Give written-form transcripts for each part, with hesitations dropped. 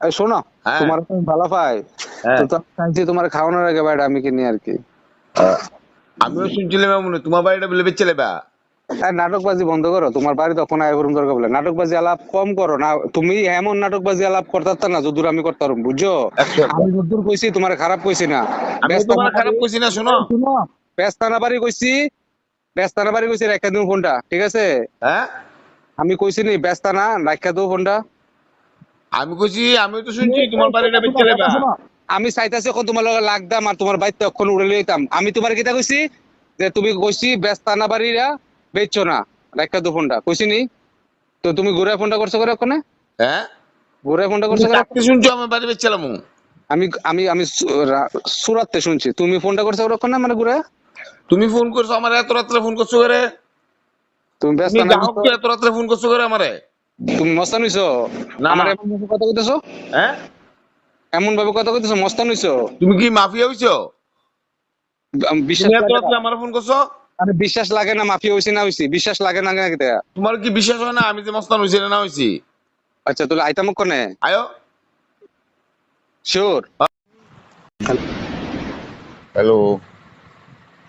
এই শোনো, হ্যাঁ তোমার তো ভালো পাই। তো হ্যাঁ। তো চাইছি তোমার খাওয়ানোর আগে বাইরে আমি কিনি আর কি। আমিও শুনছিলাম এমন তোমার বাড়িটা বলে বেচলে বা। আর নাটকবাজি বন্ধ করো, তোমার বাড়ি তখন আয় করুন দরকার বলে নাটকবাজি আলাপ কম করো না। তুমি এমন নাটকবাজি আলাপ করতে না যদুর আমি করতে পারবো, বুঝছো? একশো আমি যদুর কইছি তোমার খারাপ কইছি না। আমিও ব্যস্ত তোমার না পারি, খারাপ কইছি না, শোনো। শুনো, ব্যস্ত না পারি কইছি, ব্যস্ত না পারি কইছি রেখা দিও ফোনটা, ঠিক আছে? হ্যাঁ আমি কইছি নি ব্যস্ত না, রাখা দিও ফোনটা। আমি কইছি, আমিও তো শুনছি এই, তোমার বাড়িটা কথা শোনো, বেচলে কথা বা। শোনো। আমি চাইতাছি এখন তোমার লগে লাগদাম আর তোমার বাইতে অক্ষণ উড়ে লইতাম। আমি তোমার কিতা কইছি যে তুমি কইছি ব্যস্ত না পারিরা বেচছো না, রাখা দিও ফোনটা কইছি নি? তো তুমি ঘুরে ফোনটা করছো করে ওখানে, হ্যাঁ ঘুরে ফোনটা তুমি করছো করে কাকতে শুনছো আমার বাড়ি বেচলাম। আমি আমি আমি সুরাতে শুনছি তুমি ফোনটা করছো ওখানে মানে ঘুরে। তুমি ফোন করছো আমার এত রাত্রে ফোন করছো করে। তুমি ব্যস্ত তুমি না গ্রাহক বুঝছো? তো এত রাত্রে ফোন করছো করে আমারে। তুমি মস্তান হইছো, না। আমার এমন ভাবে কথা কইতেছো, হ্যাঁ এমন ভাবে কথা কইতেছো, মস্তান হইছো। তুমি কি মাফিয়া হইছো? তুমি বিশ্বাস এত লাগে না, রাত্রে আমার ফোন করছো। আরে বিশ্বাস লাগে না, মাফিয়া হইছি না হইছি, বিশ্বাস লাগে না কেন? তোমার কি বিশ্বাস হয় না আমি যে মস্তান হইছি না হইছি? আচ্ছা তাহলে আইতাম কোনে, আয়ো। শিওর? হ্যালো।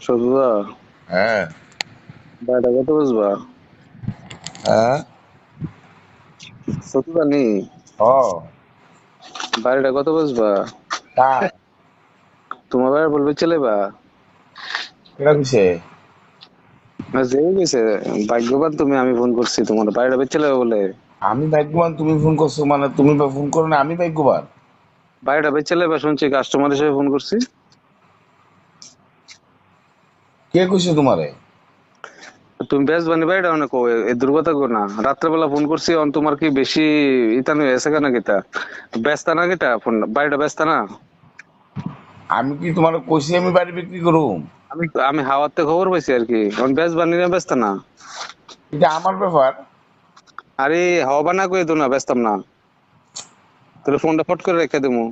সদুদা, হ্যাঁ বাইরে কত বুঝবা? হ্যাঁ। সদুদা নি, ও বাড়িটা কত বুঝবা? কার? তোমার বাড়ি বলবে চলে বা? কেটা কইছে? যে গেছে, ভাগ্যবান তুমি, আমি ফোন করছি তোমার বাড়িটা বেচলে বলে। আমি ভাগ্যবান তুমি ফোন করছো মানে তুমি ফোন করো না আমি ভাগ্যবান? বাড়িটা বেচলে বা শুনছি, কাস্টমার হিসেবে ফোন করছি। কে কইছে তোমারে? তুমি বেশ বানি বাড়িটা অনেক এই দুর্গতা গো না, রাত্রেবেলা ফোন করছি অন তোমার কি বেশি ইতানি হয়েছে কেন কিতা? ব্যস্ত না কিতা, ফোন বাড়িটা ব্যস্ত না? আমি কি তোমার কইছি আমি বাড়ি বিক্রি করুম? আমি আমি হাওয়াতে খবর পাইছি আর কি, আমি বেশ বানি না ব্যস্ত না। এটা আমার ব্যাপার। আরে হবা না কই তো না ব্যস্তাম না, তাহলে ফোনটা ফট করে রেখে দেবো।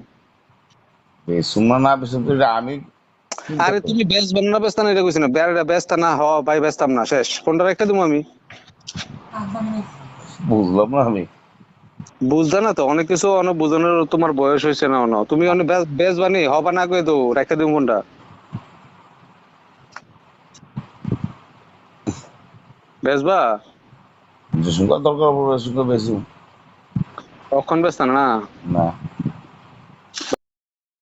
শুননা না বেশি তো এটা আমি চিন্তা আরে করি। তুমি বেশ বানি না ব্যস্ত না এটা কইছি না, বেড়াটা ব্যস্ত না হ ভাই, ব্যস্তাম না, শেষ, ফোনটা রেখে দেবো আমি। বুঝলাম না আমি। বুঝতে না তো অনেক কিছু, অনেক বুঝানোর তোমার বয়স হয়েছে না, না তুমি অনেক বেশ বানি হবা না কই তো রেখে দেবো ফোনটা। বেসবা? যে শুনকার দরকার পড়বে শুনকা বেশি। কখন ব্যস্ত না? না